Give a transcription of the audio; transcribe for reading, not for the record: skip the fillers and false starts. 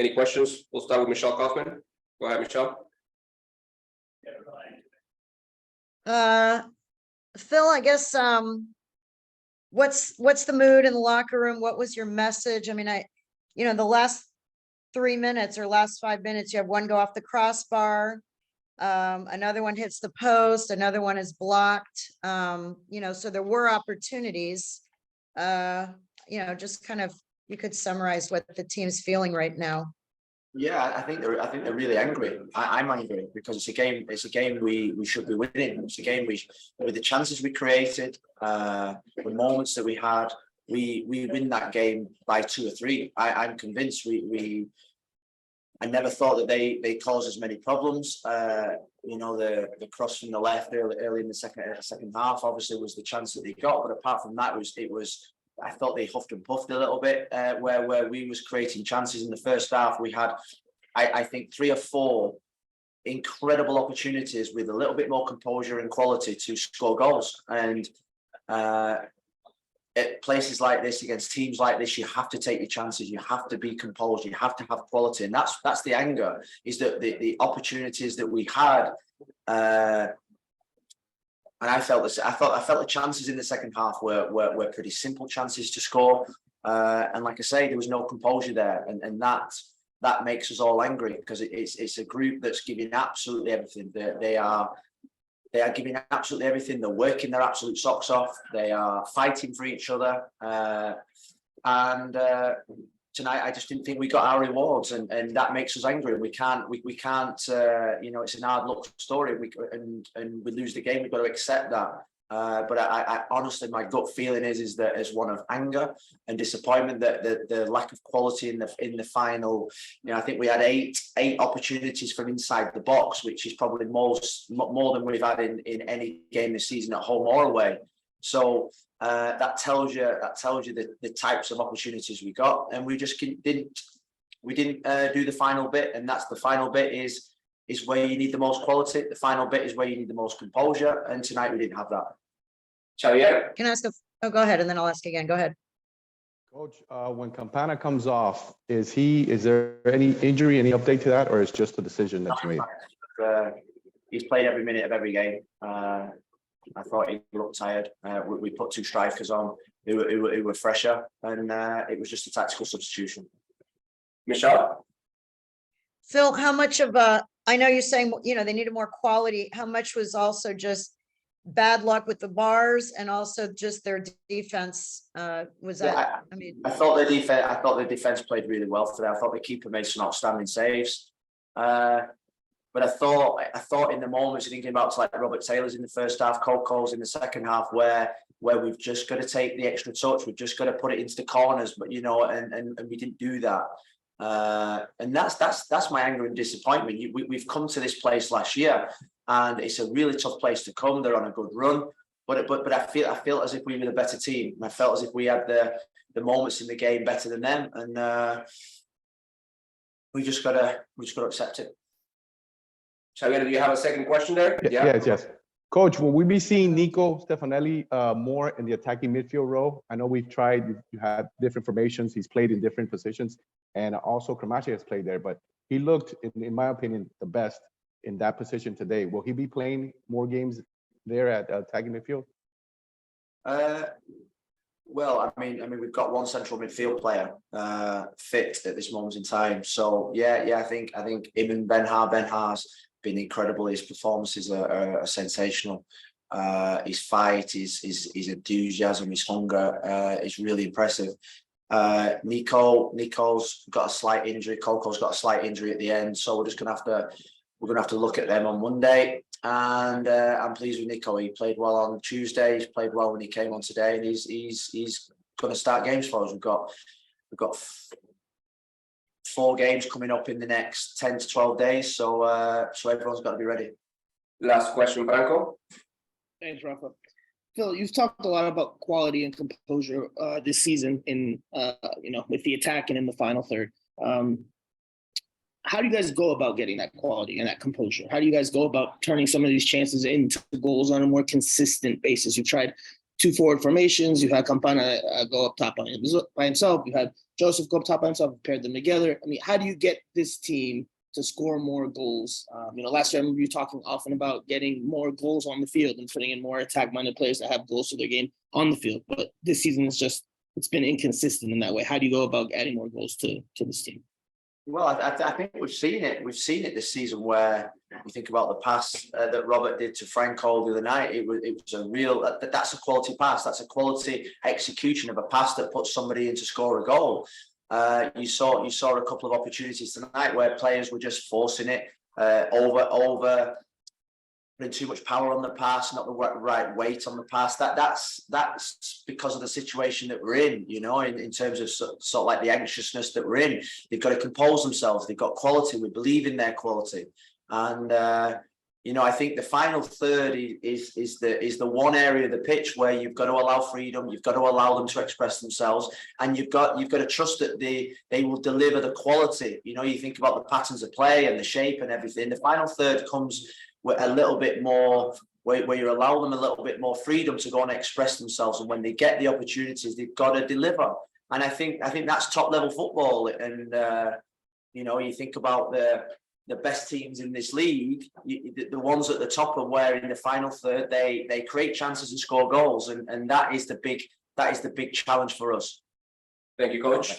Any questions? We'll start with Michelle Kaufman. Go ahead, Michelle. Phil, I guess what's the mood in the locker room? What was your message? I mean, the last 3 minutes or last 5 minutes, you have one go off the crossbar, another one hits the post, another one is blocked. So there were opportunities. Just kind of, you could summarize what the team's feeling right now. Yeah, I think they're really angry. I'm angry because it's a game. It's a game we should be winning. It's a game with the chances we created, the moments that we had, we win that game by 2 or 3. I'm convinced I never thought that they caused as many problems. The cross from the left early in the second half obviously was the chance that they got, but apart from that, it was. I thought they huffed and puffed a little bit where we was creating chances in the first half. We had, I think, 3 or 4 incredible opportunities with a little bit more composure and quality to score goals. And at places like this, against teams like this, you have to take your chances. You have to be composed. You have to have quality, and that's the anger. Is that the opportunities that we had. And I felt this. I felt the chances in the second half were pretty simple chances to score, and like I say, there was no composure there, and that makes us all angry because it's a group that's giving absolutely everything. They are giving absolutely everything. They're working their absolute socks off. They are fighting for each other, and tonight I just didn't think we got our rewards, and that makes us angry. We can't. It's an hard luck story. And we lose the game. We've got to accept that. But I honestly, my gut feeling is that as one of anger and disappointment that the lack of quality in the final. I think we had eight opportunities from inside the box, which is probably more than we've had in any game this season at home or away. So. That tells you the types of opportunities we got, and we just didn't do the final bit, and that's the final bit is where you need the most quality. The final bit is where you need the most composure, and tonight we didn't have that. Xavier? Can I ask go ahead, and then I'll ask again. Go ahead. Coach, when Campana comes off, is there any injury, any update to that, or is just a decision that you made? He's played every minute of every game. I thought he looked tired. We put 2 strikers on who were fresher, and it was just a tactical substitution. Michelle? Phil, how much of I know you're saying, they needed more quality. How much was also just bad luck with the bars and also just their defense? Was that, I thought the defense played really well today. I thought the keeper made some outstanding saves. But I thought in the moments, thinking about like Robert Taylor's in the first half, Coco's in the second half, where we've just got to take the extra touch, we've just got to put it into the corners, but and we didn't do that. And that's my anger and disappointment. We've come to this place last year, and it's a really tough place to come. They're on a good run, but I feel as if we were the better team. I felt as if we had the moments in the game better than them, and we just gotta accept it. Xavier, do you have a second question there? Yeah. Yes. Coach, will we be seeing Nico Stefanelli more in the attacking midfield role? I know we've tried, you had different formations, he's played in different positions, and also Cramache has played there, but he looked, in my opinion, the best in that position today. Will he be playing more games there at attacking midfield? Well, I mean, we've got one central midfield player fit at this moment in time. So yeah, I think him and Ben-Har's been incredible. His performances are sensational. His fight, his enthusiasm, his hunger is really impressive. Nico's got a slight injury. Coco's got a slight injury at the end, so we're gonna have to look at them on Monday. And I'm pleased with Nico. He played well on Tuesday. He's played well when he came on today, and he's going to start games for us. We've got 4 games coming up in the next 10 to 12 days, so everyone's got to be ready. Last question, Franco. Thanks, Rafa. Phil, you've talked a lot about quality and composure this season in with the attack and in the final third. How do you guys go about getting that quality and that composure? How do you guys go about turning some of these chances into goals on a more consistent basis? You've tried two forward formations. You had Campana go up top by himself. You had Joseph go up top by himself, paired them together. I mean, how do you get this team to score more goals? Last year I remember you talking often about getting more goals on the field and putting in more attack-minded players that have goals to their game on the field. But this season it's been inconsistent in that way. How do you go about adding more goals to this team? Well, I think we've seen it. We've seen it this season where you think about the pass that Robert did to Franco the other night. It was a real. That's a quality pass. That's a quality execution of a pass that puts somebody in to score a goal. You saw a couple of opportunities tonight where players were just forcing it over. Putting too much power on the pass, not the right weight on the pass. That's because of the situation that we're in, in terms of sort of like the anxiousness that we're in. They've got to compose themselves. They've got quality. We believe in their quality, and I think the final third is the one area of the pitch where you've got to allow freedom. You've got to allow them to express themselves, and you've got to trust that they will deliver the quality. You think about the patterns of play and the shape and everything. The final third comes with a little bit more, where you allow them a little bit more freedom to go and express themselves, and when they get the opportunities, they've got to deliver. And I think that's top level football. And you think about the best teams in this league, the ones at the top are where in the final third they create chances and score goals, and that is the big challenge for us. Thank you, Coach.